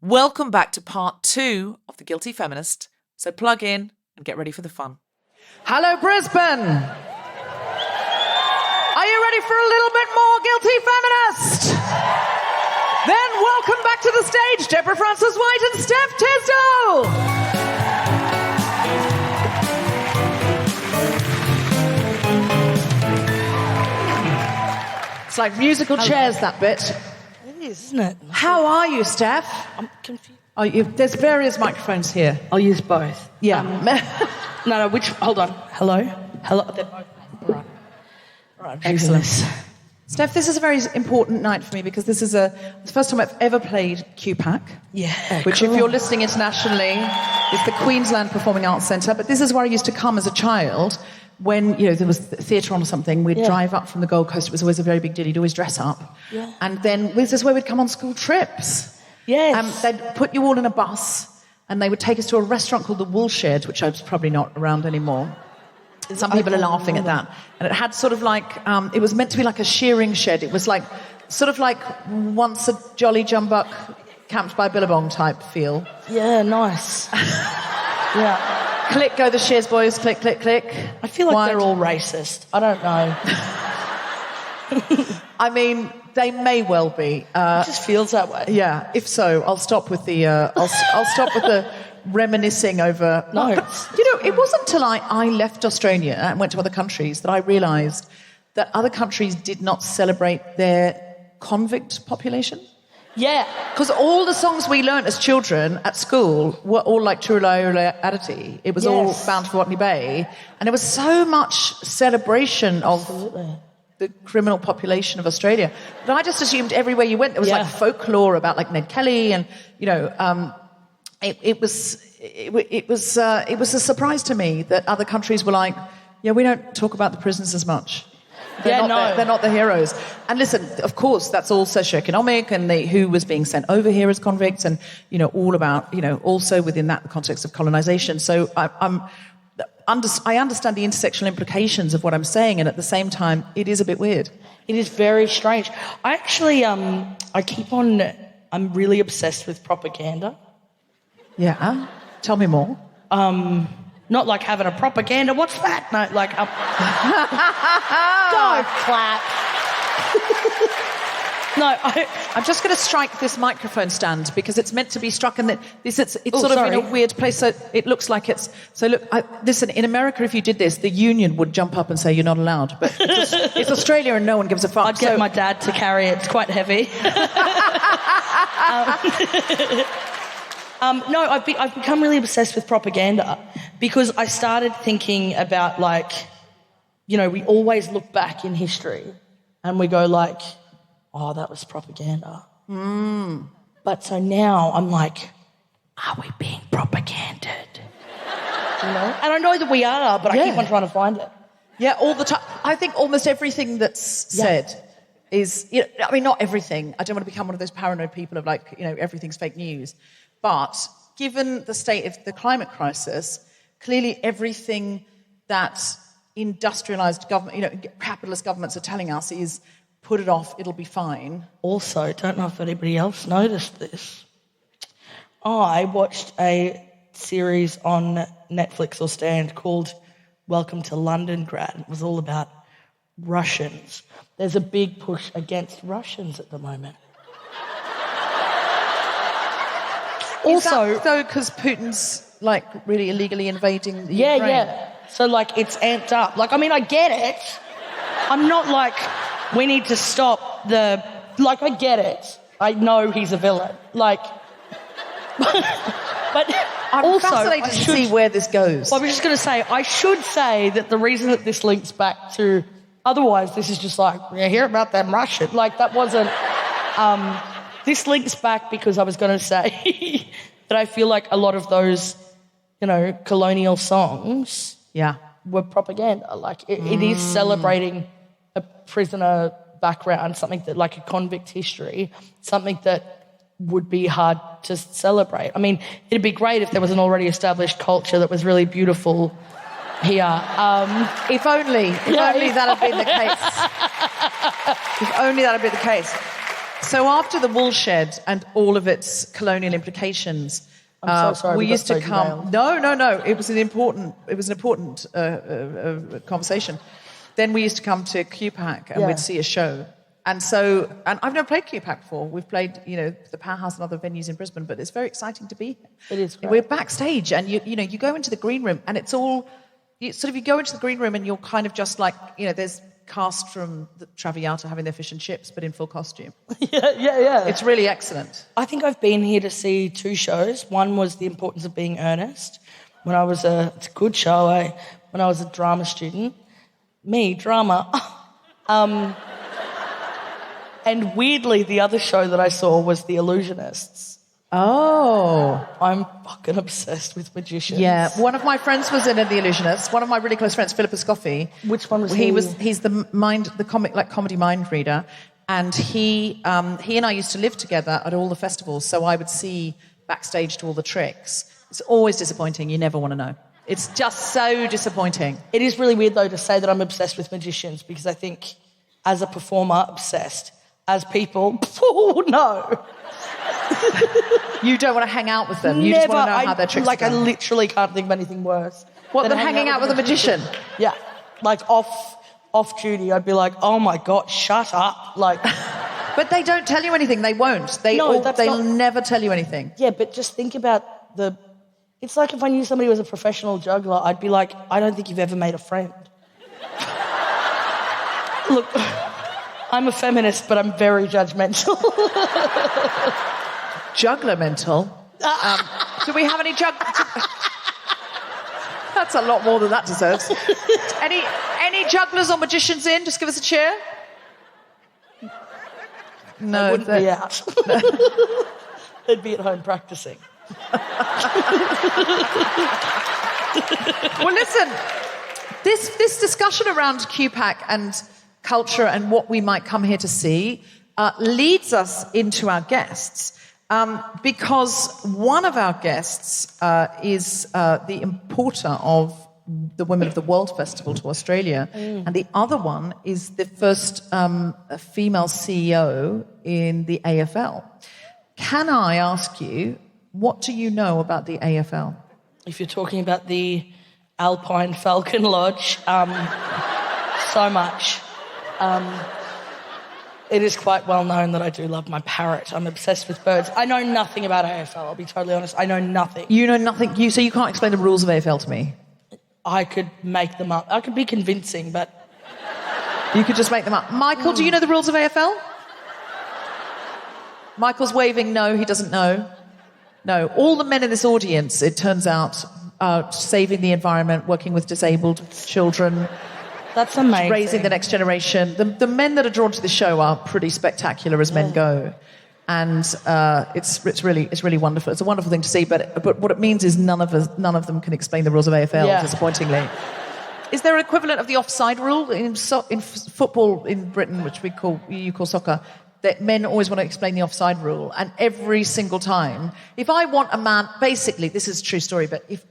Welcome back to part 2 of The Guilty Feminist. So plug in and get ready for the fun. Hello, Brisbane. Are you ready for a little bit more Guilty Feminist? Then welcome back to the stage, Deborah Frances-White and Steph Tisdell. It's like musical chairs, that bit. It is, isn't it? How are you, Steph? I'm confused. There's various microphones here. I'll use both. Yeah. No, hold on. Hello? They're both. All right. Excellent. Steph, this is a very important night for me because this is the first time I've ever played QPAC. Yeah. Which, if you're listening internationally, is the Queensland Performing Arts Centre. But this is where I used to come as a child when, there was theatre on or something. We'd drive up from the Gold Coast. It was always a very big deal. You'd always dress up. Yeah. And then this is where we'd come on school trips. Yes. They'd put you all in a bus and they would take us to a restaurant called the Woolshed, which is probably not around anymore. Some people are laughing at that. And it had sort of like, it was meant to be like a shearing shed. It was like, sort of like once a jolly jumbuck camped by Billabong type feel. Yeah, nice. Yeah. Click, go the shears, boys. Click, click, click. I feel like they're all racist. I don't know. I mean, they may well be. It just feels that way. Yeah. If so, I'll stop with the. I'll stop with the reminiscing over. No. It wasn't until I left Australia and went to other countries that I realised that other countries did not celebrate their convict population. Yeah. Because all the songs we learnt as children at school were all like Turulai Aditi. It was all Bound for Botany Bay. And there was so much celebration of the criminal population of Australia. But I just assumed everywhere you went there was like folklore about like Ned Kelly and, it was a surprise to me that other countries were like, we don't talk about the prisoners as much. They're not the heroes. And listen, of course, that's all socioeconomic and who was being sent over here as convicts and, all about, also within that the context of colonisation. So I understand the intersectional implications of what I'm saying, and at the same time, it is a bit weird. It is very strange. I actually, I'm really obsessed with propaganda. Yeah? Tell me more. Not like having a propaganda. What's that? No, like don't clap. No, I'm just going to strike this microphone stand because it's meant to be struck, and it's sort of in a weird place. So it looks like it's. So look, listen. In America, if you did this, the union would jump up and say you're not allowed. But it's Australia, and no one gives a fuck. I'd get my dad to carry it. It's quite heavy. No, I've become really obsessed with propaganda because I started thinking about we always look back in history and we go like, oh, that was propaganda. But so now I'm like, are we being propaganded? And I know that we are, but I keep on trying to find it. Yeah, all the time. I think almost everything that's said is, not everything. I don't want to become one of those paranoid people of everything's fake news. But given the state of the climate crisis, clearly everything that industrialised government, capitalist governments are telling us is put it off, it'll be fine. Also, don't know if anybody else noticed this. I watched a series on Netflix or Stand called Welcome to Londongrad. It was all about Russians. There's a big push against Russians at the moment. Also, though, because Putin's really illegally invading the Ukraine. Yeah. So it's amped up. I get it. I'm not we need to stop I get it. I know he's a villain. But I'm fascinated to see where this goes. I was just going to say, I should say that the reason that this links back to, otherwise this is just you hear about them Russian. That wasn't. This links back because I was going to say that I feel like a lot of those, colonial songs were propaganda. It is celebrating a prisoner background, something that a convict history, something that would be hard to celebrate. I mean, it'd be great if there was an already established culture that was really beautiful here. If only that had been the case. If only that had been the case. So after the woolshed and all of its colonial implications, I'm so sorry we we used got to so come. derailed. No. It was an important conversation. Then we used to come to QPAC and we'd see a show. And I've never played QPAC before. We've played, the Powerhouse and other venues in Brisbane, but it's very exciting to be here. It is great. We're backstage, and you go into the green room, and it's all you go into the green room, and you're kind of just like, there's cast from the Traviata having their fish and chips, but in full costume. Yeah. It's really excellent. I think I've been here to see 2 shows. One was The Importance of Being Earnest. It's a good show. When I was a drama student. Drama. And weirdly, the other show that I saw was The Illusionists. Oh. I'm fucking obsessed with magicians. Yeah. One of my friends was in The Illusionists. One of my really close friends, Philippa Scoffey. Which one was he? He's the comedy mind reader. And he and I used to live together at all the festivals, so I would see backstage to all the tricks. It's always disappointing. You never want to know. It's just so disappointing. It is really weird, though, to say that I'm obsessed with magicians, because I think as a performer, obsessed. As people, oh, no. You don't want to hang out with them. You just want to know how their tricks are I done. literally can't think of anything worse. What, than hanging out with a magician? Yeah. Off duty, I'd be like, oh, my God, shut up. But they don't tell you anything. They won't. They'll never tell you anything. Yeah, but just think about it's like if I knew somebody was a professional juggler, I'd be like, I don't think you've ever made a friend. Look, I'm a feminist, but I'm very judgmental. Juggler mental? Do we have any That's a lot more than that deserves. Any jugglers or magicians in? Just give us a cheer. No, they wouldn't be out. They'd be at home practicing. Well, listen, this discussion around QPAC and culture and what we might come here to see leads us into our guests, because one of our guests is the importer of the Women of the World Festival to Australia, and the other one is the first female CEO in the AFL. Can I ask you, what do you know about the AFL? If you're talking about the Alpine Falcon Lodge, so much. It is quite well known that I do love my parrot. I'm obsessed with birds. I know nothing about AFL, I'll be totally honest. I know nothing. You know nothing? So you can't explain the rules of AFL to me? I could make them up. I could be convincing, but... You could just make them up. Michael, do you know the rules of AFL? Michael's waving no, he doesn't know. No, all the men in this audience, it turns out, are saving the environment, working with disabled children. That's amazing. Raising the next generation. The men that are drawn to the show are pretty spectacular as men go. And it's really wonderful. It's a wonderful thing to see, but what it means is none of them can explain the rules of AFL, disappointingly. Is there an equivalent of the offside rule in football in Britain, which you call soccer, that men always want to explain the offside rule, and every single time, if I want a man, basically, this is a true story, but if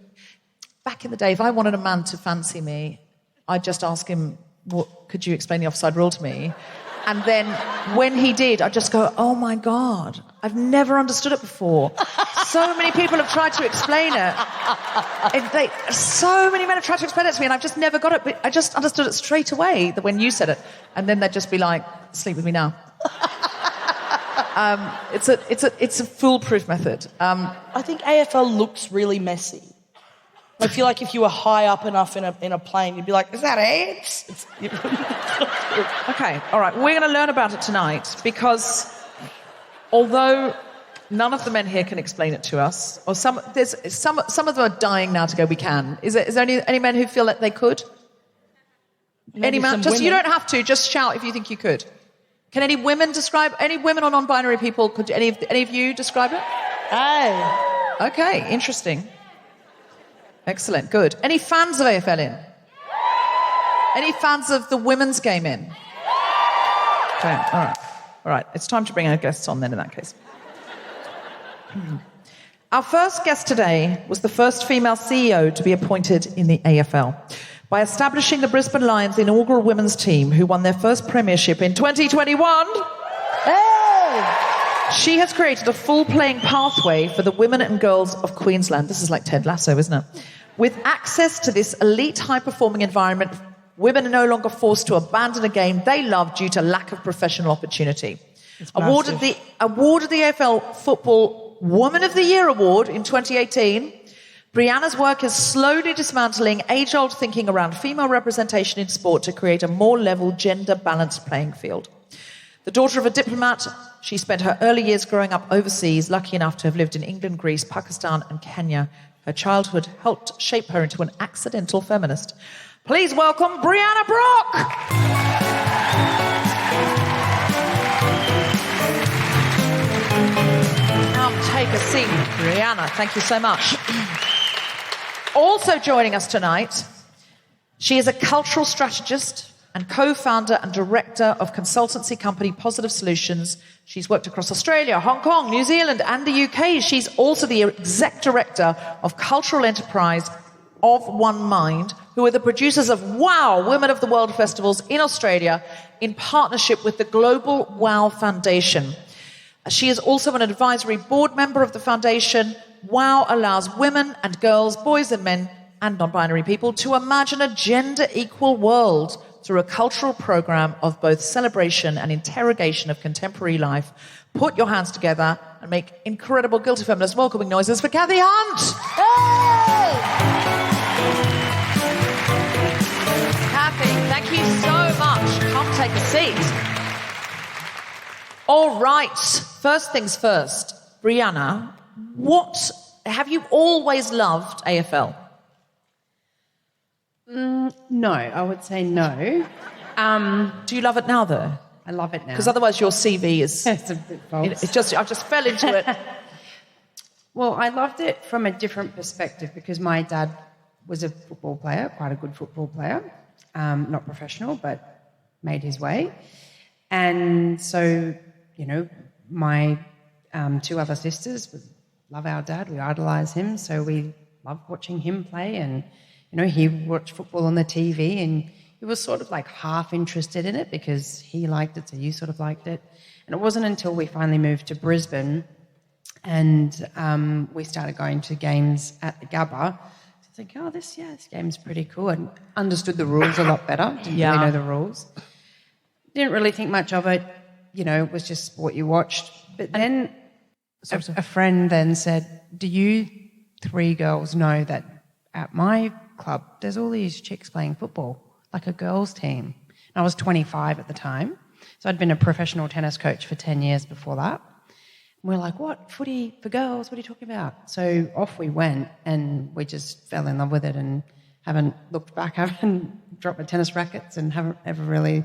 back in the day, if I wanted a man to fancy me, I'd just ask him, could you explain the offside rule to me? And then when he did, I'd just go, oh my God, I've never understood it before. So many people have tried to explain it. So many men have tried to explain it to me, and I've just never got it. But I just understood it straight away when you said it. And then they'd just be like, sleep with me now. It's a foolproof method. I think AFL looks really messy. I feel like if you were high up enough in a plane, you'd be like, is that ants? Okay, all right. We're going to learn about it tonight, because although none of the men here can explain it to us, or some of them are dying now to go, we can. Is there any men who feel that they could? Maybe any man? You don't have to. Just shout if you think you could. Can any women or non-binary people, could any of you describe it? Hey. Okay, interesting. Excellent, good. Any fans of AFL in? Any fans of the women's game in? Okay, all right. It's time to bring our guests on then in that case. Our first guest today was the first female CEO to be appointed in the AFL by establishing the Brisbane Lions' inaugural women's team, who won their first premiership in 2021. Hey! She has created a full playing pathway for the women and girls of Queensland. This is like Ted Lasso, isn't it? With access to this elite, high-performing environment, women are no longer forced to abandon a game they love due to lack of professional opportunity. Awarded the AFL Football Woman of the Year Award in 2018, Breeanna's work is slowly dismantling age-old thinking around female representation in sport to create a more level, gender-balanced playing field. The daughter of a diplomat, she spent her early years growing up overseas, lucky enough to have lived in England, Greece, Pakistan and Kenya. Her childhood helped shape her into an accidental feminist. Please welcome Breeanna Brock! Come take a seat, Breeanna. Thank you so much. Also joining us tonight, she is a cultural strategist and co-founder and director of consultancy company Positive Solutions. She's worked across Australia, Hong Kong, New Zealand and the UK. She's also the exec director of cultural enterprise of One Mind, who are the producers of WOW, Women of the World Festivals in Australia, in partnership with the Global WOW Foundation. She is also an advisory board member of the foundation. WOW allows women and girls, boys and men, and non-binary people to imagine a gender-equal world through a cultural program of both celebration and interrogation of contemporary life. Put your hands together and make incredible guilty feminist welcoming noises for Cathy Hunt. Hey! Cathy, thank you so much. Come take a seat. All right, first things first. Breeanna, have you always loved AFL? No, I would say no. Do you love it now, though? I love it now. Because otherwise your CV is... It's a bit false. I just fell into it. Well, I loved it from a different perspective because my dad was a football player, quite a good football player. Not professional, but made his way. And so, you know, my two other sisters love our dad. We idolise him, so we loved watching him play. And, you know, he watched football on the TV and he was sort of like half interested in it because he liked it, so you sort of liked it. And it wasn't until we finally moved to Brisbane and we started going to games at the Gabba. So I think, oh, this game's pretty cool. And understood the rules a lot better. Didn't really know the rules. Didn't really think much of it. You know, it was just what you watched. But then a friend then said, do you three girls know that at my club there's all these chicks playing football, like a girls' team? And I was 25 at the time. So I'd been a professional tennis coach for 10 years before that. And we're like, what? Footy for girls? What are you talking about? So off we went and we just fell in love with it and haven't looked back, haven't dropped my tennis rackets and haven't ever really...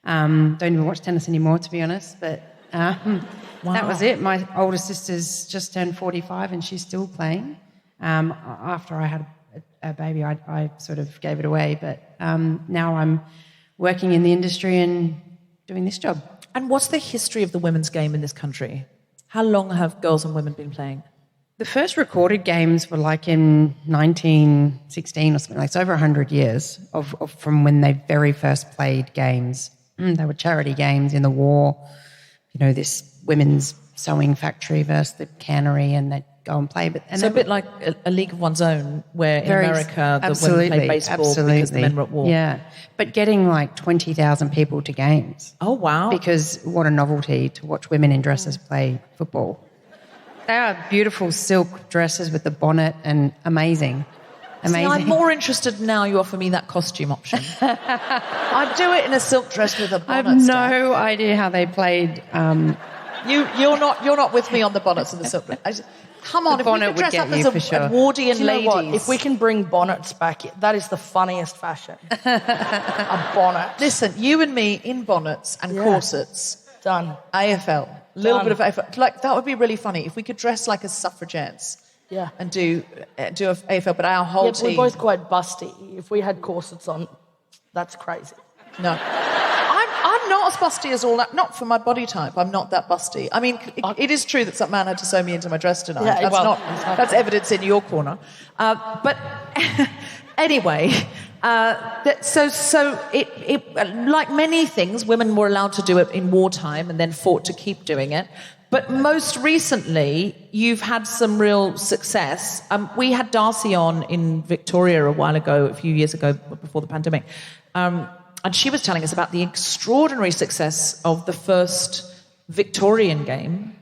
don't even watch tennis anymore, to be honest, but that was it. My older sister's just turned 45 and she's still playing. After I had a baby, I sort of gave it away, but now I'm working in the industry and doing this job. And what's the history of the women's game in this country? How long have girls and women been playing? The first recorded games were like in 1916 or something, like it's over 100 years from when they very first played games. They were charity games in the war. You know, this women's sewing factory versus the cannery, and they'd go and play. So a bit like a league of one's own, where in America the women play baseball because the men were at war. Yeah, but getting like 20,000 people to games. Oh, wow. Because what a novelty to watch women in dresses play football. They are beautiful silk dresses with the bonnet and amazing. See, I'm more interested now you offer me that costume option. I'd do it in a silk dress with a bonnet. I have no idea how they played. You're not with me on the bonnets and the silk dress. Come on, if we could dress up as Edwardian ladies. What? If we can bring bonnets back, that is the funniest fashion. A bonnet. Listen, you and me in bonnets and corsets. Done. AFL. A little bit of AFL. Like, that would be really funny if we could dress like as suffragettes. Yeah. And do a AFL, but our whole team... we're both quite busty. If we had corsets on, that's crazy. No. I'm not as busty as all that. Not for my body type. I'm not that busty. I mean, it is true that some man had to sew me into my dress tonight. Yeah, exactly. That's evidence in your corner. But anyway, So like many things, women were allowed to do it in wartime and then fought to keep doing it. But most recently, you've had some real success. We had Darcy on in Victoria a few years ago, before the pandemic, and she was telling us about the extraordinary success of the first Victorian game,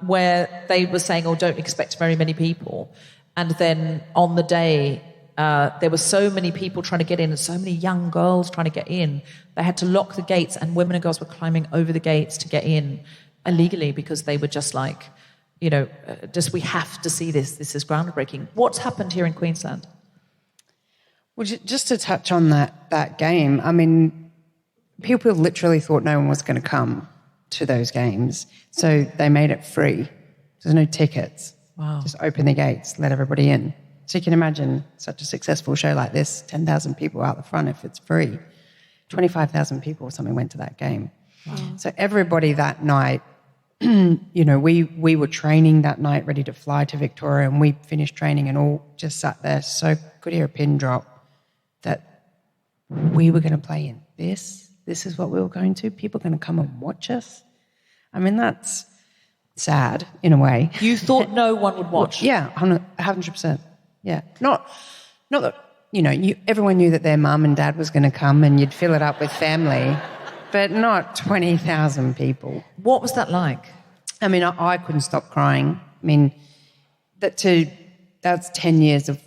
where they were saying, don't expect very many people. And then on the day, there were so many people trying to get in and so many young girls trying to get in. They had to lock the gates, and women and girls were climbing over the gates to get in illegally because they were just like, we have to see this. This is groundbreaking. What's happened here in Queensland? Well, just to touch on that game, I mean, people literally thought no one was going to come to those games, so they made it free. There's no tickets. Wow. Just open the gates, let everybody in. So you can imagine such a successful show like this, 10,000 people out the front if it's free. 25,000 people or something went to that game. Wow. So everybody that night, we were training that night, ready to fly to Victoria, and we finished training and all just sat there, so could hear a pin drop that we were going to play in this. This is what we were going to. People are going to come and watch us. I mean, that's sad in a way. You thought no one would watch? Yeah, 100%. Yeah. Not that, everyone knew that their mum and dad was going to come and you'd fill it up with family, but not 20,000 people. What was that like? I mean, I couldn't stop crying. I mean, that's 10 years of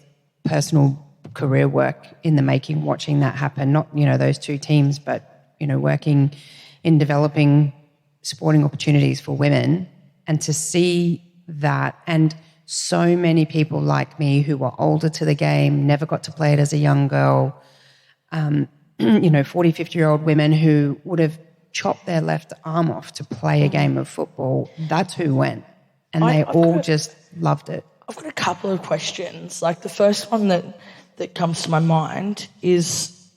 personal career work in the making, watching that happen, not, those two teams, but, working in developing sporting opportunities for women, and to see that, and so many people like me who were older to the game, never got to play it as a young girl, 40, 50-year-old women who would have chopped their left arm off to play a game of football. That's who went. And they all just loved it. I've got a couple of questions. Like the first one that comes to my mind is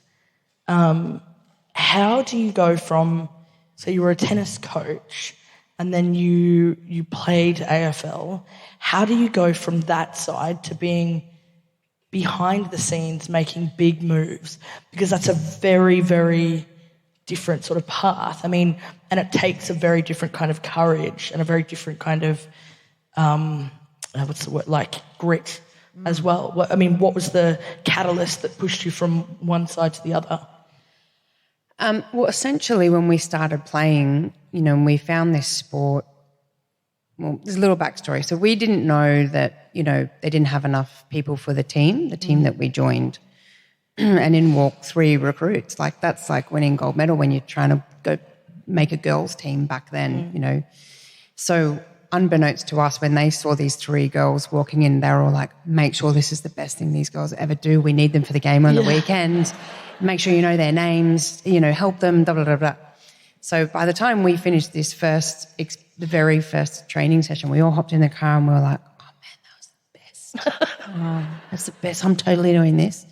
how do you go from, so you were a tennis coach and then you played AFL. How do you go from that side to being behind the scenes making big moves? Because that's a very, very different sort of path. I mean, and it takes a very different kind of courage and a very different kind of, grit as well. What was the catalyst that pushed you from one side to the other? Well, essentially when we started playing, and we found this sport, well, there's a little backstory. So we didn't know that, they didn't have enough people for the team that we joined. And in walked 3 recruits. Like, that's like winning gold medal when you're trying to go make a girls' team back then, So unbeknownst to us, when they saw these 3 girls walking in, they were all like, make sure this is the best thing these girls ever do. We need them for the game on the weekend. Make sure you know their names, help them, blah, blah, blah, blah. So by the time we finished this the very first training session, we all hopped in the car and we were like, oh, man, that was the best. That's the best. I'm totally doing this.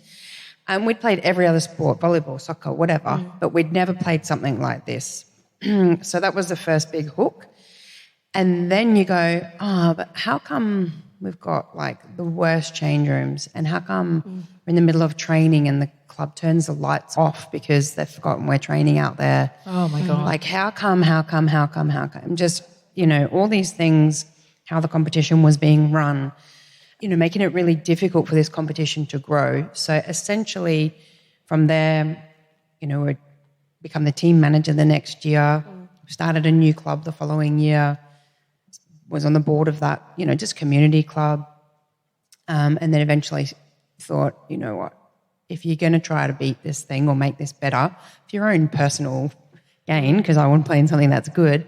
And we'd played every other sport, volleyball, soccer, whatever, but we'd never played something like this. So that was the first big hook. And then you go, but how come we've got, like, the worst change rooms, and how come we're in the middle of training and the club turns the lights off because they've forgotten we're training out there? Oh, my God. Like, how come? Just, all these things, how the competition was being run, making it really difficult for this competition to grow. So essentially from there, we'd become the team manager the next year, started a new club the following year, was on the board of that, just community club, and then eventually thought, you know what, if you're going to try to beat this thing or make this better for your own personal gain, because I want to play in something that's good,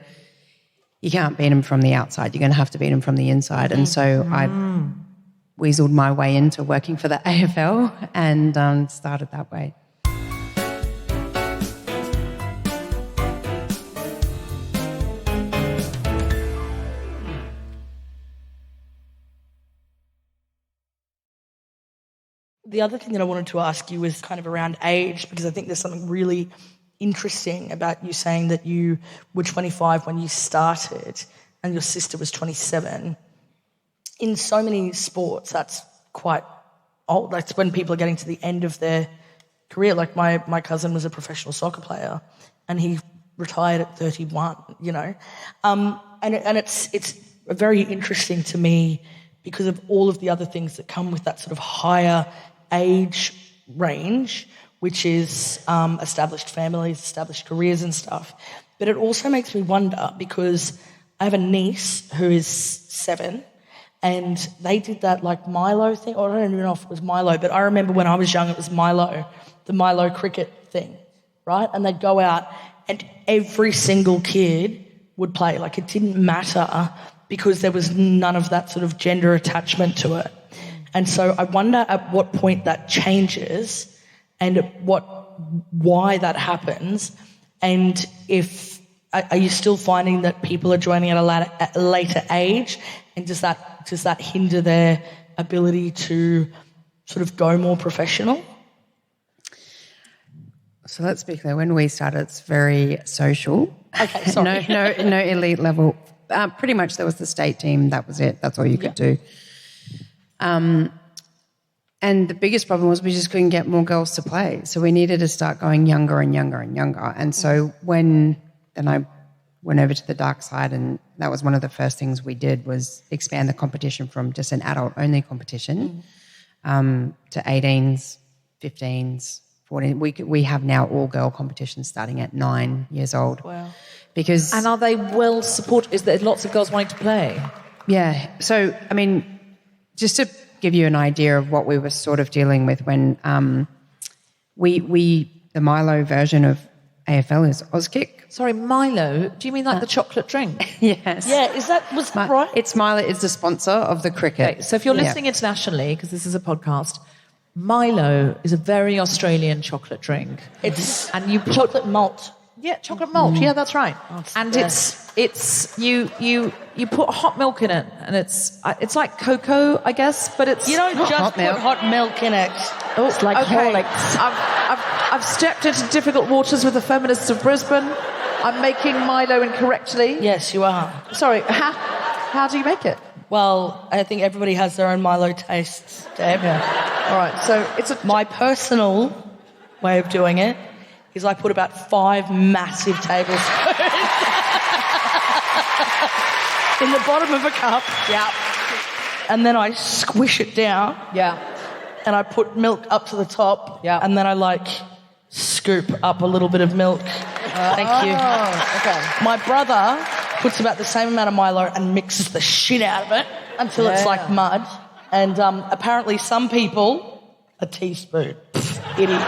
you can't beat them from the outside. You're going to have to beat them from the inside. And so I weaseled my way into working for the AFL and started that way. The other thing that I wanted to ask you was kind of around age, because I think there's something really interesting about you saying that you were 25 when you started and your sister was 27. In so many sports, that's quite old. That's when people are getting to the end of their career. Like my cousin was a professional soccer player and he retired at 31, you know. And it's very interesting to me because of all of the other things that come with that sort of higher age range, which is established families, established careers and stuff. But it also makes me wonder because I have a niece who is 7 and they did that like Milo thing. Or I don't even know if it was Milo, but I remember when I was young it was Milo, the Milo cricket thing, right? And they'd go out and every single kid would play. Like it didn't matter because there was none of that sort of gender attachment to it. And so I wonder at what point that changes and why that happens, and if are you still finding that people are joining at a later age, and does that hinder their ability to sort of go more professional? So let's be clear. When we started, it's very social. Okay, sorry. no elite level. Pretty much there was the state team. That was it. That's all you could do. And the biggest problem was we just couldn't get more girls to play. So we needed to start going younger and younger and younger. And so then I went over to the dark side, and that was one of the first things we did was expand the competition from just an adult-only competition to 18s, 15s, 14. We have now all-girl competitions starting at 9 years old. Wow. Because And are they well supported? Is there lots of girls wanting to play? yeah. So, I mean, just to give you an idea of what we were sort of dealing with when the Milo version of AFL is Auskick. Sorry, Milo. Do you mean like the chocolate drink? Yes. Yeah, was that right? It's Milo is the sponsor of the cricket. Okay, so if you're listening internationally, because this is a podcast, Milo is a very Australian chocolate drink. And you chocolate malt. Yeah, chocolate malt. Yeah, that's right. And yes. it's you put hot milk in it, and it's like cocoa, I guess, but it's You don't just hot put milk. hot milk in it. Oh, It's like okay. Horlicks. I've stepped into difficult waters with the feminists of Brisbane. I'm making Milo incorrectly. Yes, you are. Sorry, how do you make it? Well, I think everybody has their own Milo tastes, Deb. Yeah. All right, so it's My personal way of doing it is I put about 5 massive tablespoons in the bottom of a cup. Yeah. And then I squish it down. Yeah. And I put milk up to the top. Yeah. And then I scoop up a little bit of milk. Thank you. Oh, okay. My brother puts about the same amount of Milo and mixes the shit out of it until it's like mud. And apparently some people, a teaspoon. Idiots.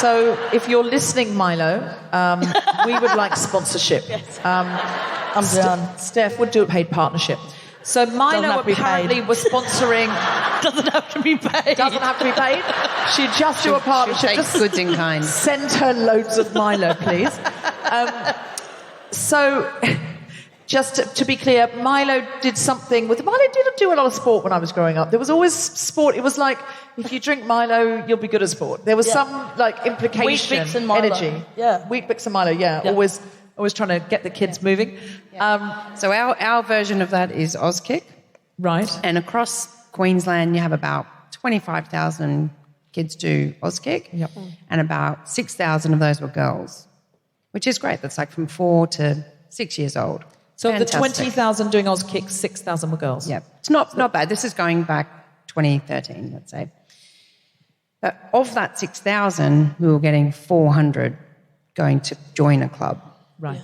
So if you're listening, Milo, we would like sponsorship. I'm down. Steph would do a paid partnership. So Doesn't Milo have to be paid. apparently was sponsoring. Doesn't have to be paid. Doesn't have to be paid. She'd just do a partnership. Take Just goods in kind. send her loads of Milo, please. So, just to be clear, Milo did something with... Milo didn't do a lot of sport when I was growing up. There was always sport. It was like, if you drink Milo, you'll be good at sport. There was some, implication, Weet Bix and Milo. energy. Yeah. Weet Bix and Milo, yeah. Always trying to get the kids moving. So our version of that is Auskick. Right. And across Queensland, you have about 25,000 kids do Auskick. Yep. And about 6,000 of those were girls, which is great. That's like from 4 to 6 years old. So of the Fantastic. 20,000 doing Auskick, 6,000 were girls. Yeah. It's not bad. This is going back 2013, let's say. But of that 6,000, we were getting 400 going to join a club. Right.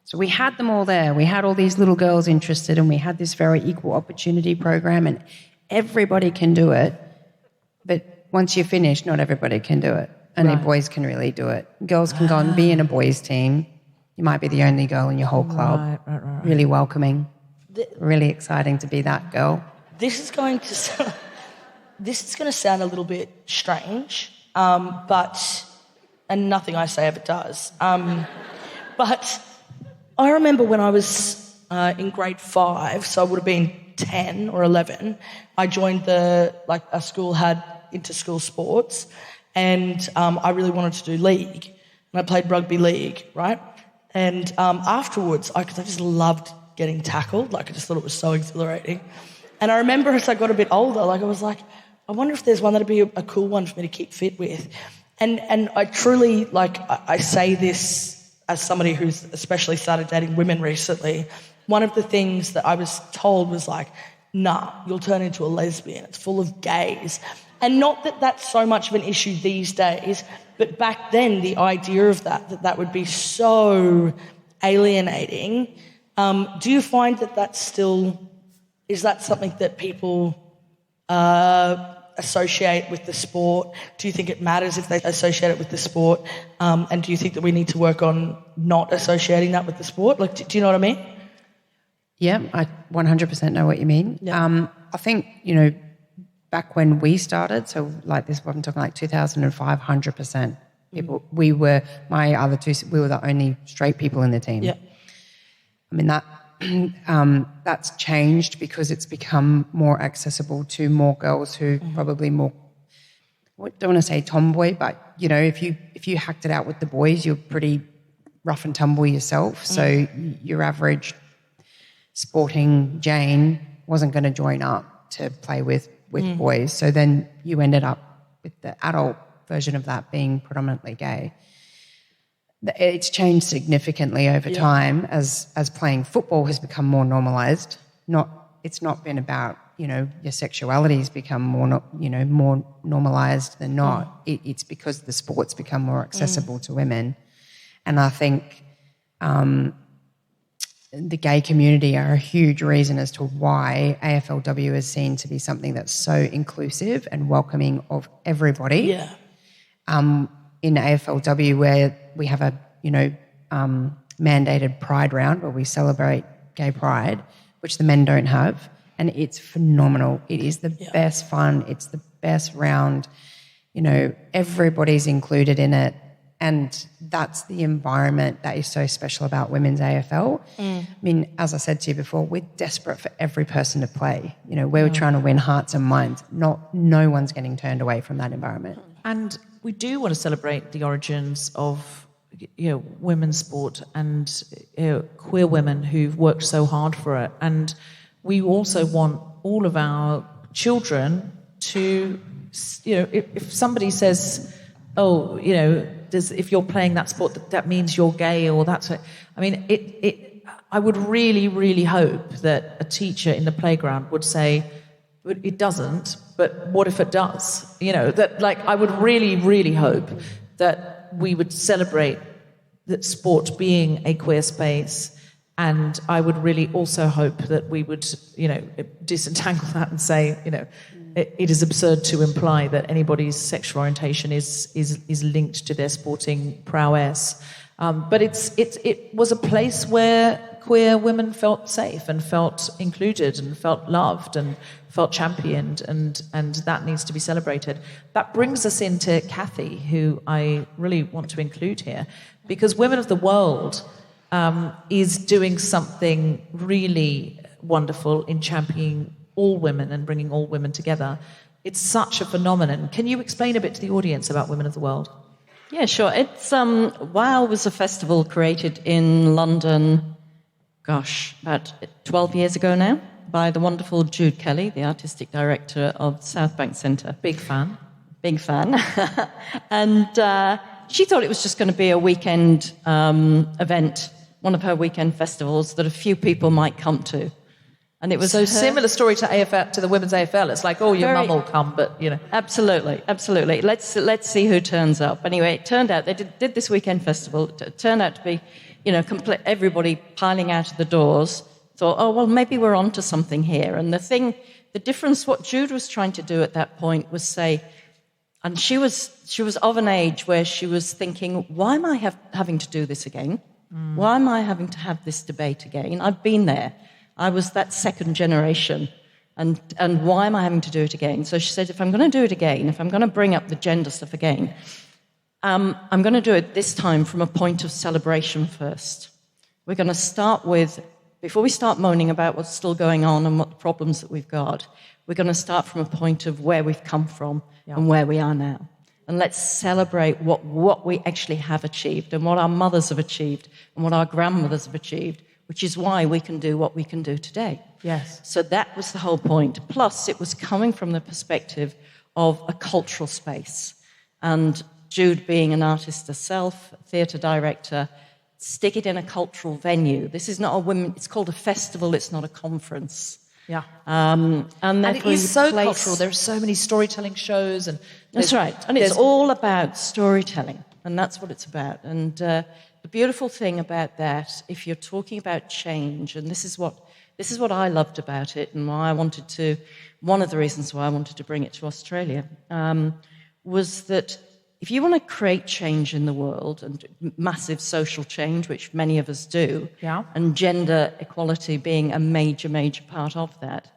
So we had them all there. We had all these little girls interested, and we had this very equal opportunity program, and everybody can do it. But once you finish, not everybody can do it. Only boys can really do it. Girls can go and be in a boys' team. You might be the only girl in your whole club. Right. Really welcoming. Really exciting to be that girl. This is going to sound a little bit strange, but nothing I say ever does. But I remember when I was in grade 5, so I would have been 10 or 11. I joined a school had inter-school sports, and I really wanted to do league, and I played rugby league, right? And afterwards, I just loved getting tackled. I just thought it was so exhilarating. And I remember as I got a bit older, I was like, I wonder if there's one that'd be a cool one for me to keep fit with. And I truly, like, I say this as somebody who's especially started dating women recently. One of the things that I was told was like, nah, you'll turn into a lesbian. It's full of gays. And not that that's so much of an issue these days, but back then the idea of that would be so alienating. Do you find that that's still, is that something that people associate with the sport? Do you think it matters if they associate it with the sport? And do you think that we need to work on not associating that with the sport? Like, do you know what I mean? Yeah, I 100% know what you mean. Yeah. I think, back when we started, so like this, I'm talking like 2005, 100% people, we were the only straight people in the team. Yeah. I mean, that's changed because it's become more accessible to more girls who probably more, I don't want to say tomboy, but, if you hacked it out with the boys, you're pretty rough and tumble yourself. So your average sporting Jane wasn't going to join up to play with boys. So then you ended up with the adult version of that being predominantly gay. It's changed significantly over time as playing football has become more normalised. It's not been about, your sexuality has become more normalised than not. It's because the sport's become more accessible to women. And I think the gay community are a huge reason as to why AFLW is seen to be something that's so inclusive and welcoming of everybody. Yeah. In AFLW, where we have a mandated pride round where we celebrate gay pride, which the men don't have, and it's phenomenal. It is the best fun. It's the best round. Everybody's included in it. And that's the environment that is so special about women's AFL. I mean, as I said to you before, we're desperate for every person to play. We're trying to win hearts and minds. No one's getting turned away from that environment. And we do want to celebrate the origins of women's sport and queer women who've worked so hard for it. And we also want all of our children to, if somebody says, oh, if you're playing that sport, that means you're gay, or that's it. I mean, I would really, really hope that a teacher in the playground would say, it doesn't, but what if it does? I would really, really hope that we would celebrate that sport being a queer space, and I would really also hope that we would, disentangle that and say, it is absurd to imply that anybody's sexual orientation is linked to their sporting prowess. But it was a place where queer women felt safe and felt included and felt loved and felt championed, and that needs to be celebrated. That brings us into Cathy, who I really want to include here, because Women of the World is doing something really wonderful in championing all women and bringing all women together. It's such a phenomenon. Can you explain a bit to the audience about Women of the World? Yeah, sure. It's WOW was a festival created in London, about 12 years ago now, by the wonderful Jude Kelly, the artistic director of South Bank Centre. Big fan. And she thought it was just going to be a weekend event, one of her weekend festivals that a few people might come to. And it was so similar story to AFL, to the women's AFL. It's like, your mum will come, but Absolutely. Let's see who turns up. Anyway, it turned out they did this weekend festival. It turned out to be, everybody piling out of the doors. Thought, oh well, maybe we're onto something here. And the difference, what Jude was trying to do at that point was say, and she was of an age where she was thinking, why am I having to do this again? Why am I having to have this debate again? I've been there. I was that second generation, and why am I having to do it again? So she said, if I'm going to do it again, if I'm going to bring up the gender stuff again, I'm going to do it this time from a point of celebration first. We're going to start with, before we start moaning about what's still going on and what the problems that we've got, we're going to start from a point of where we've come from and where we are now. And let's celebrate what we actually have achieved and what our mothers have achieved and what our grandmothers have achieved, which is why we can do what we can do today. Yes. So that was the whole point. Plus, it was coming from the perspective of a cultural space. And Jude being an artist herself, theatre director, stick it in a cultural venue. This is not a women, it's called a festival, it's not a conference. Yeah. And it is so cultural. There are so many storytelling shows. That's right. And it's all about storytelling. And that's what it's about. And the beautiful thing about that, if you're talking about change, and this is what I loved about it, and one of the reasons why I wanted to bring it to Australia, was that if you want to create change in the world, and massive social change, which many of us do, and gender equality being a major, major part of that,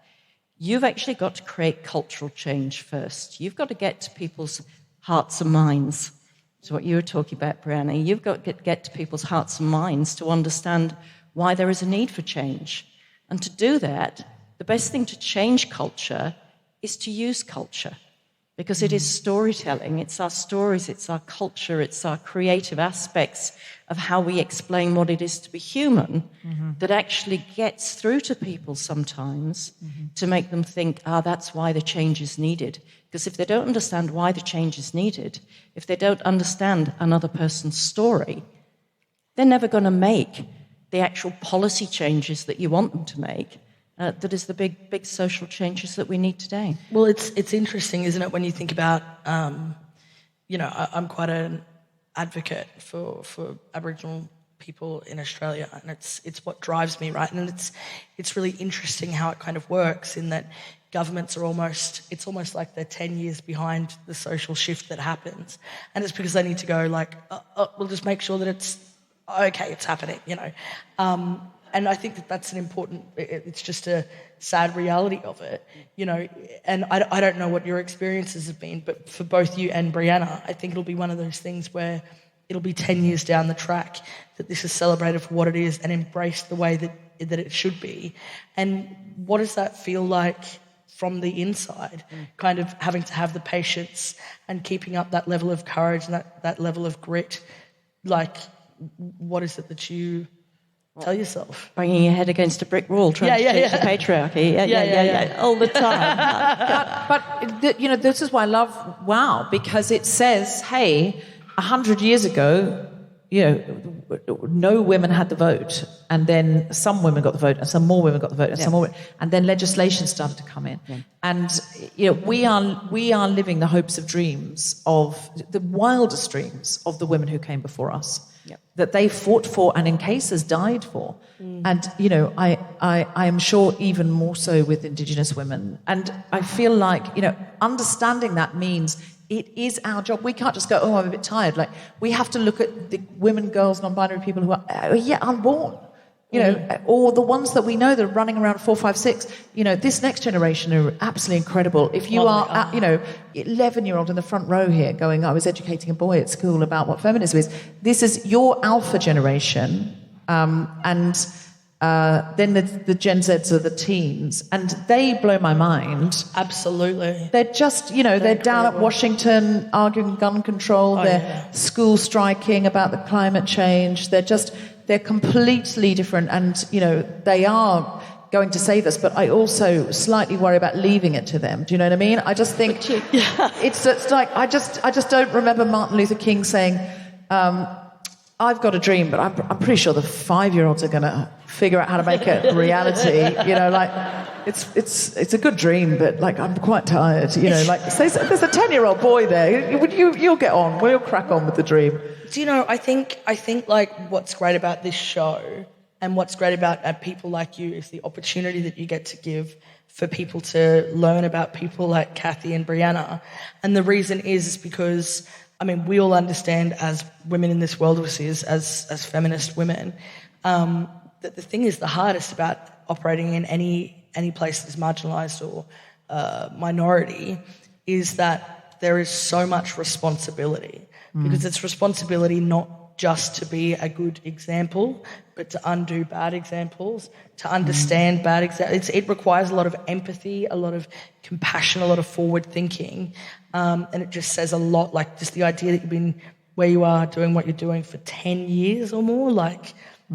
you've actually got to create cultural change first. You've got to get to people's hearts and minds. It's what you were talking about, Breeanna. You've got to get to people's hearts and minds to understand why there is a need for change. And to do that, the best thing to change culture is to use culture. Because it is storytelling, it's our stories, it's our culture, it's our creative aspects of how we explain what it is to be human that actually gets through to people sometimes to make them think, that's why the change is needed. Because if they don't understand why the change is needed, if they don't understand another person's story, they're never going to make the actual policy changes that you want them to make. That is the big social changes that we need today. Well, it's interesting, isn't it, when you think about, I'm quite an advocate for Aboriginal people in Australia, and it's what drives me, right? And it's really interesting how it kind of works in that governments are it's almost like they're 10 years behind the social shift that happens, and it's because they need to go we'll just make sure that it's okay, it's happening, And I think that's an important, it's just a sad reality of it, and I don't know what your experiences have been, but for both you and Breeanna, I think it'll be one of those things where it'll be 10 years down the track that this is celebrated for what it is and embraced the way that it should be. And what does that feel like from the inside, kind of having to have the patience and keeping up that level of courage and that level of grit? Like, what is it that you tell yourself? Banging your head against a brick wall, trying to change the patriarchy. Yeah, all the time. But this is why I love WOW, because it says, hey, 100 years ago, no women had the vote, and then some women got the vote, and some more women got the vote, and some more, and then legislation started to come in, and we are living the hopes of dreams of the wildest dreams of the women who came before us, that they fought for and in cases died for, and I am sure even more so with Indigenous women, and I feel like understanding that means it is our job. We can't just go, I'm a bit tired. Like, we have to look at the women, girls, non-binary people who are unborn, or the ones that we know that are running around 4, 5, 6. This next generation are absolutely incredible. If you are, 11-year-old in the front row here going, I was educating a boy at school about what feminism is. This is your alpha generation, and then the Gen Zs are the teens, and they blow my mind. Absolutely. They're just, they're down at Washington arguing gun control. They're school striking about the climate change. They're completely different, and, they are going to save us, but I also slightly worry about leaving it to them. Do you know what I mean? I just think it's like, I just don't remember Martin Luther King saying, I've got a dream, but I'm pretty sure the 5-year-olds are going to figure out how to make it reality. It's a good dream, but I'm quite tired. There's a 10-year-old boy there. You'll get on. We'll crack on with the dream. Do I think what's great about this show and what's great about people like you is the opportunity that you get to give for people to learn about people like Cathy and Breeanna. And the reason is because, we all understand as women in this world, obviously, as feminist women, that the thing is the hardest about operating in any place that's marginalised or minority is that there is so much responsibility. Because it's responsibility not just to be a good example, but to undo bad examples, to understand bad examples. It requires a lot of empathy, a lot of compassion, a lot of forward thinking, and it just says a lot, just the idea that you've been where you are doing what you're doing for 10 years or more,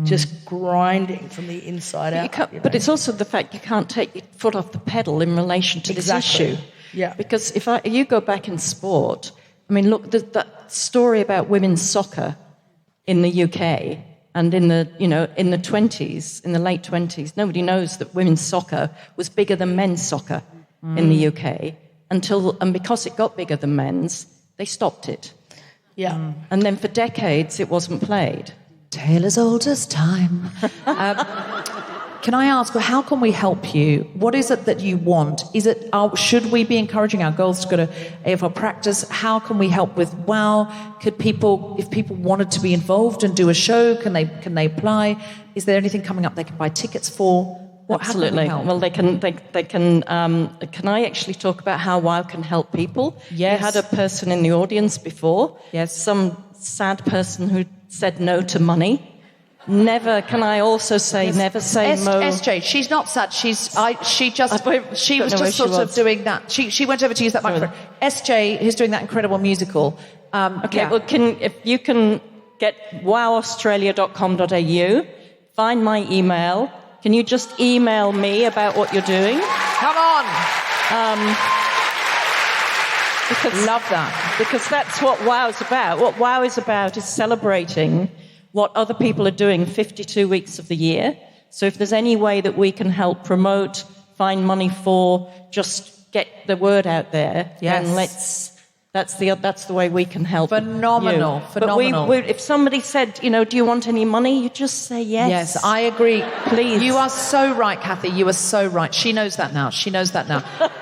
just grinding from the inside out. But it's also the fact you can't take your foot off the pedal in relation to this issue. Yeah. Because if you go back in sport, I mean, look, that story about women's soccer in the UK and in the 20s, in the late 20s, nobody knows that women's soccer was bigger than men's soccer in the UK and because it got bigger than men's, they stopped it. Yeah. And then for decades, it wasn't played. Tale as old as time. Can I ask, how can we help you? What is it that you want? Should we be encouraging our girls to go to AFL practice? How can we help with WOW? If people wanted to be involved and do a show, can they apply? Is there anything coming up they can buy tickets for? Absolutely. Well, they can. Can I actually talk about how WOW can help people? Yes. You had a person in the audience before. Yes. Some sad person who said no to money. Never. Can I also say never say no? SJ, she's not sad. She was just sort of doing that. She went over to use that microphone. SJ, who's doing that incredible musical. Okay. Yeah. Well, if you can get wowaustralia.com.au, find my email. Can you just email me about what you're doing? Come on. Love that. Because that's what WOW's about. What WOW is about is celebrating what other people are doing 52 weeks of the year. So if there's any way that we can help promote, find money for, just get the word out there, then that's the way we can help. Phenomenal. But if somebody said, do you want any money? You just say yes. Yes, I agree. Please. You are so right, Cathy. You are so right. She knows that now.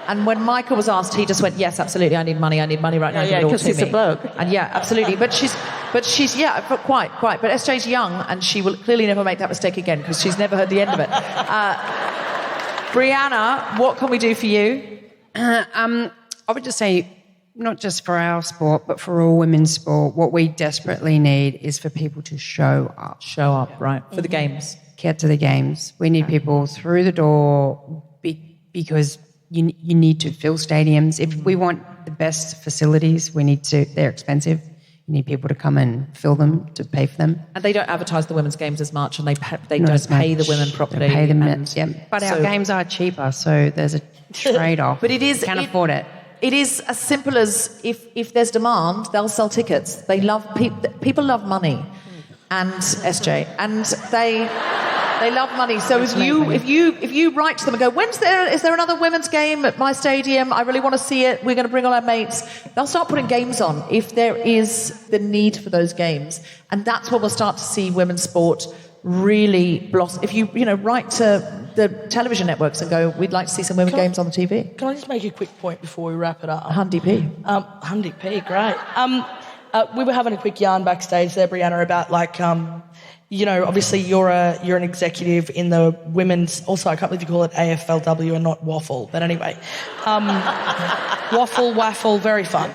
And when Michael was asked, he just went, yes, absolutely. I need money right now. Yeah, because he's a bloke. And yeah, absolutely. But she's quite. But SJ's young, and she will clearly never make that mistake again because she's never heard the end of it. Breeanna, what can we do for you? I would just say, not just for our sport, but for all women's sport, what we desperately need is for people to show up. Show up, right, for the games. Get to the games. We need people through the door because you need to fill stadiums. If we want the best facilities, they're expensive. You need people to come and fill them, to pay for them. And they don't advertise the women's games as much, and they don't pay the women properly. They pay them, But our games are cheaper, so there's a trade-off. But can't afford it. It is as simple as if there's demand, they'll sell tickets. They love people love money, and SJ, and they love money. So if you write to them and go, is there another women's game at my stadium? I really want to see it. We're going to bring all our mates. They'll start putting games on if there is the need for those games, and that's where we'll start to see women's sport really blossom. If you write to the television networks and go, we'd like to see some women games on the TV. Can I just make a quick point before we wrap it up? Hundy P. Hundy P, great. We were having a quick yarn backstage there, Breeanna, about obviously you're an executive in the women's. Also, I can't believe you call it AFLW and not waffle. But anyway, waffle, very fun.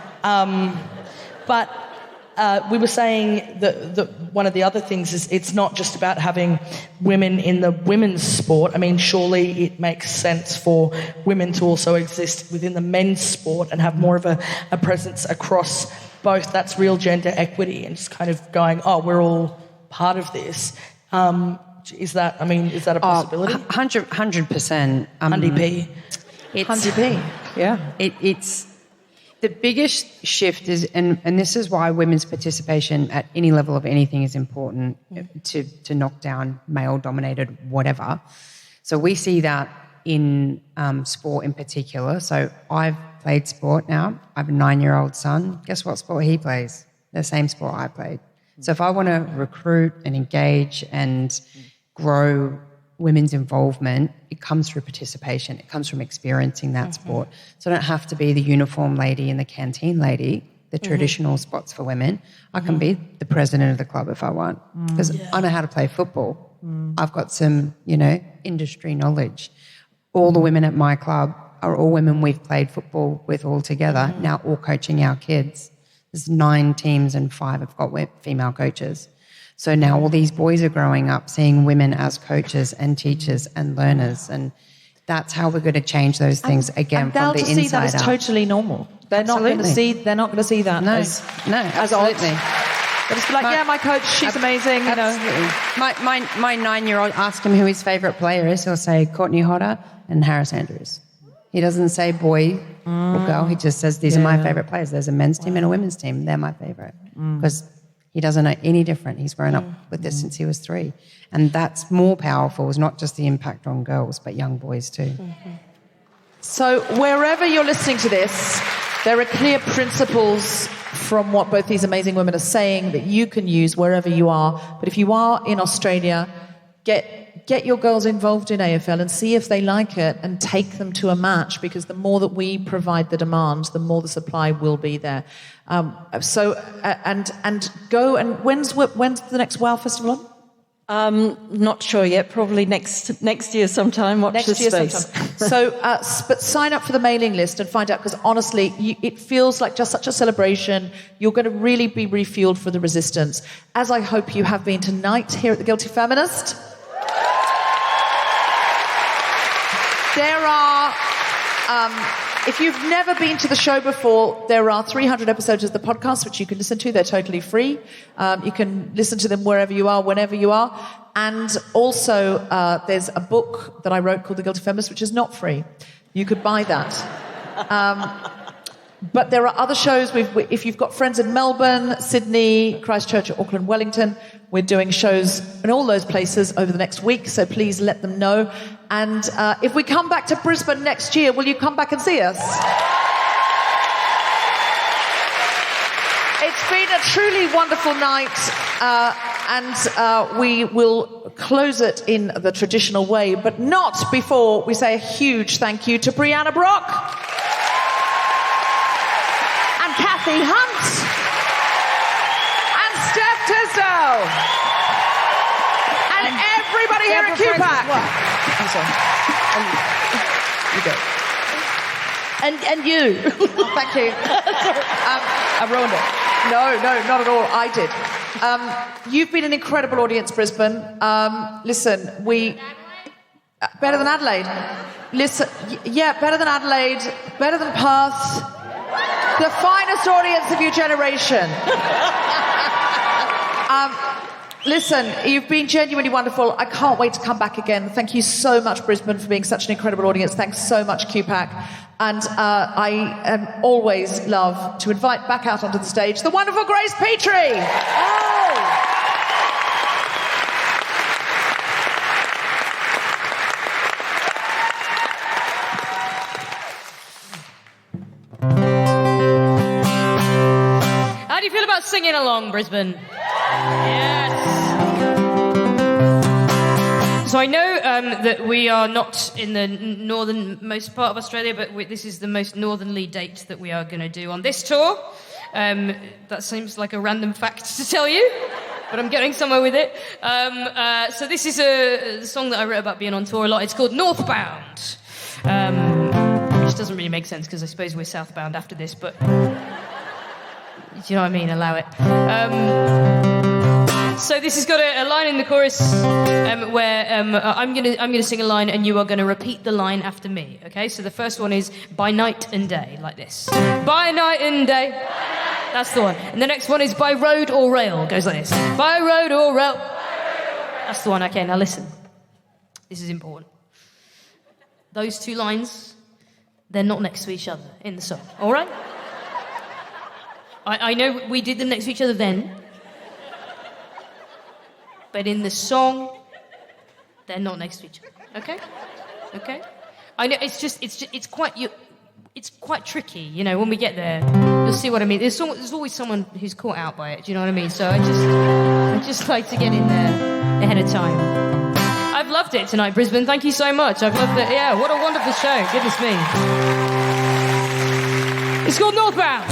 But we were saying that one of the other things is it's not just about having women in the women's sport. I mean, surely it makes sense for women to also exist within the men's sport and have more of a presence across both. That's real gender equity and just kind of going, we're all part of this. Is that a possibility? 100%. Hundy P. Hundy P. Yeah. It's the biggest shift is, and this is why women's participation at any level of anything is important to knock down male-dominated whatever. So we see that in sport in particular. So I've played sport now. I have a 9-year-old son. Guess what sport he plays? The same sport I played. So if I want to recruit and engage and grow women's involvement, it comes through participation. It comes from experiencing that sport. So I don't have to be the uniform lady and the canteen lady, the traditional spots for women. I can be the president of the club if I want because I know how to play football. I've got some, industry knowledge. All the women at my club are all women we've played football with all together, now all coaching our kids. There's 9 teams and 5 have got female coaches. So now all these boys are growing up seeing women as coaches and teachers and learners, and that's how we're going to change those things again from the inside out. They'll just see that as totally normal. They're not going to see that as absolutely. They'll just be like, my coach, she's amazing. Absolutely. My 9-year-old, ask him who his favourite player is. He'll say Courtney Hodder and Harris Andrews. He doesn't say boy or girl. He just says, these are my favourite players. There's a men's team and a women's team. They're my favourite. Because he doesn't know any different. He's grown up with this since he was 3. And that's more powerful. It's not just the impact on girls, but young boys too. So wherever you're listening to this, there are clear principles from what both these amazing women are saying that you can use wherever you are. But if you are in Australia, get your girls involved in AFL and see if they like it and take them to a match, because the more that we provide the demand, the more the supply will be there. And go, and when's the next WOW Festival on? Not sure yet. Probably next year sometime. Watch this space. So, but sign up for the mailing list and find out, because honestly, it feels like just such a celebration. You're going to really be refueled for the resistance, as I hope you have been tonight here at the Guilty Feminist. There are, if you've never been to the show before, there are 300 episodes of the podcast which you can listen to. They're totally free. You can listen to them wherever you are, whenever you are. And also, there's a book that I wrote called The Guilty Feminist, which is not free. You could buy that. But there are other shows. If you've got friends in Melbourne, Sydney, Christchurch, Auckland, Wellington, we're doing shows in all those places over the next week, so please let them know. And if we come back to Brisbane next year, will you come back and see us? It's been a truly wonderful night, and we will close it in the traditional way, but not before we say a huge thank you to Breeanna Brock and Cathy Hunt and Steph Tisdell and everybody here at QPAC. I'm sorry. You go. And you. Oh, thank you. I ruined it. No, not at all. I did. You've been an incredible audience, Brisbane. Listen, better than Adelaide. Listen, better than Adelaide, better than Perth. The finest audience of your generation. Listen, you've been genuinely wonderful. I can't wait to come back again. Thank you so much, Brisbane, for being such an incredible audience. Thanks so much, QPAC. And I always love to invite back out onto the stage the wonderful Grace Petrie. How do you feel about singing along, Brisbane? Yes. So I know that we are not in the northernmost part of Australia, but this is the most northerly date that we are going to do on this tour. That seems like a random fact to tell you, but I'm getting somewhere with it. So this is a song that I wrote about being on tour a lot. It's called Northbound, which doesn't really make sense because I suppose we're southbound after this, but do you know what I mean? Allow it. So this has got a line in the chorus where I'm gonna sing a line and you are gonna repeat the line after me. Okay? So the first one is by night and day, like this. By night and day. That's the one. And the next one is by road or rail. Goes like this. By road or rail. That's the one. Okay, now listen. This is important. Those two lines, they're not next to each other in the song. All right? I know we did them next to each other then. But in the song, they're not next to each other. Okay? Okay? I know it's quite tricky, you know, when we get there. You'll see what I mean. There's always someone who's caught out by it, do you know what I mean? So I just like to get in there ahead of time. I've loved it tonight, Brisbane. Thank you so much. I've loved it. Yeah, what a wonderful show. Goodness me. It's called Northbound.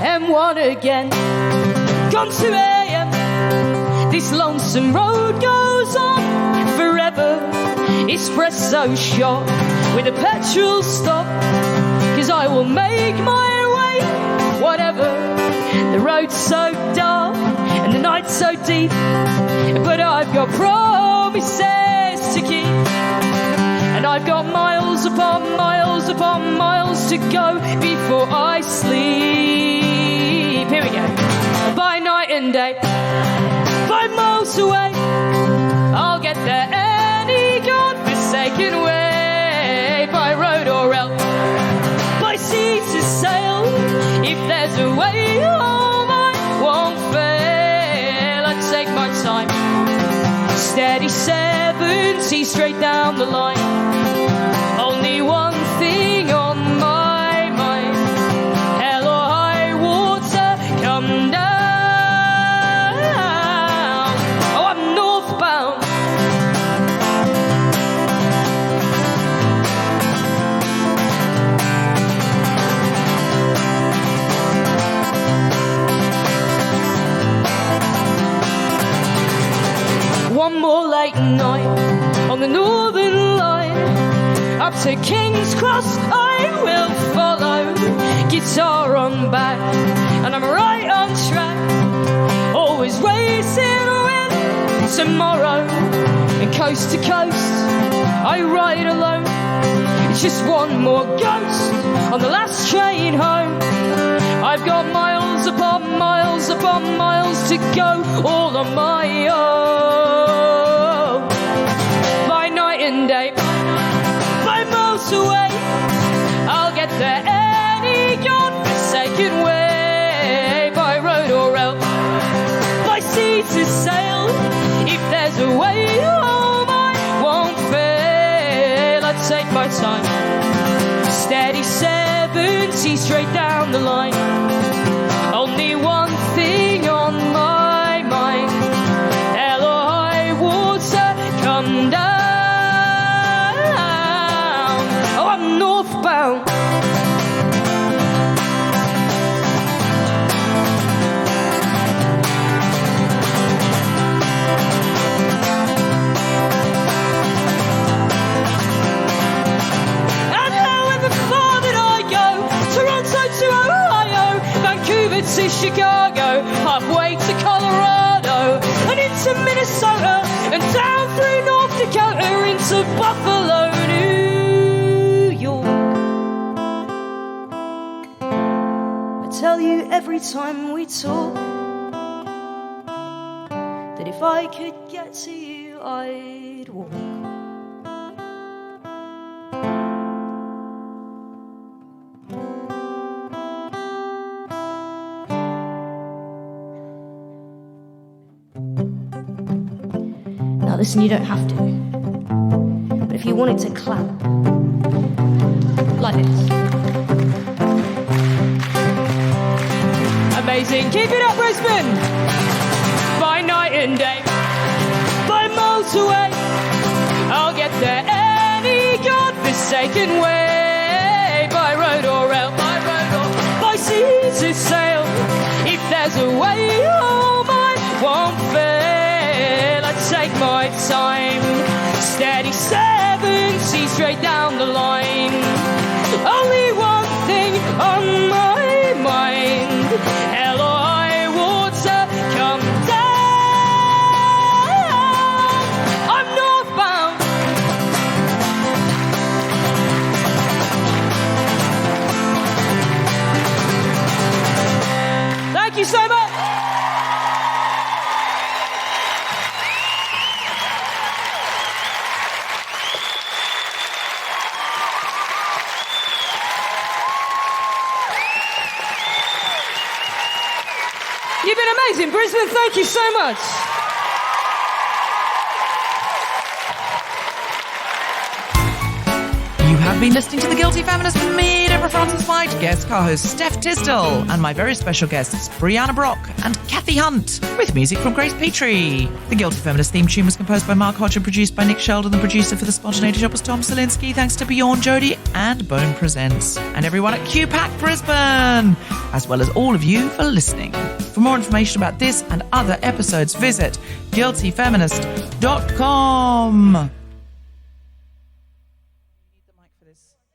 M1 again, gone to AM. This lonesome road goes on forever. Espresso shot with a petrol stop. 'Cause I will make my way, whatever. The road's so dark and the night's so deep, but I've got promises to keep, and I've got miles upon upon miles to go before I sleep. Here we go. By night and day, 5 miles away, I'll get there any God-forsaken way. By road or rail, by sea to sail. If there's a way home, I won't fail. I take my time, steady 70 straight down the line. Only one thing on my mind, hell or high water, come down. Oh, I'm northbound. One more late night on the northern line, up to King's Cross I will follow. Guitar on back, and I'm right on track, always racing with tomorrow. And coast to coast I ride alone. It's just one more ghost on the last train home. I've got miles upon miles upon miles to go, all on my own. By night and day, 5 miles away, I'll get there any God-forsaken way. By road or rail, by sea to sail. If there's a way home, I won't fail. I take my time, steady 70 straight down the line. Only one thing on my mind, hell or high water, come down. Oh, I'm northbound. And however far that I go, Toronto to Ohio, Vancouver to Chicago, halfway to Colorado, and into Minnesota, and down through North Dakota, into Buffalo, New York. I tell you every time we talk that if I could get to you, I'd walk. Now listen, you don't have to, but if you wanted to clap, like this. Amazing, keep it up, Brisbane! By night and day, 5 miles away, I'll get there any God-forsaken way. By road or rail, by sea to sail. If there's a way home, I won't fail. I take my time, steady 70 straight down the line. Only one thing on my mind, hell or high water, come down. I'm northbound. Thank you so much. You've been amazing, Brisbane. Thank you so much. You have been listening to The Guilty Feminist with me, Deborah Francis-White, guest co-host Steph Tisdell, and my very special guests Breeanna Brock and Cathy Hunt, with music from Grace Petrie. The Guilty Feminist theme tune was composed by Mark Hodge and produced by Nick Sheldon. The producer for The Spontaneity Shop was Tom Selinsky. Thanks to Bjorn, Jody and Bone Presents, and everyone at QPAC Brisbane, as well as all of you for listening. For more information about this and other episodes, visit guiltyfeminist.com.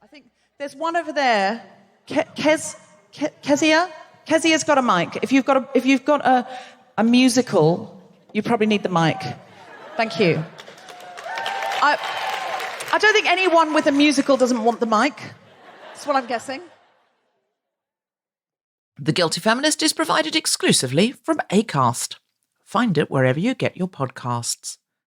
I think there's one over there. Kezia's got a mic. If you've got a musical, you probably need the mic. Thank you. I I don't think anyone with a musical doesn't want the mic. That's what I'm guessing. The Guilty Feminist is provided exclusively from Acast. Find it wherever you get your podcasts.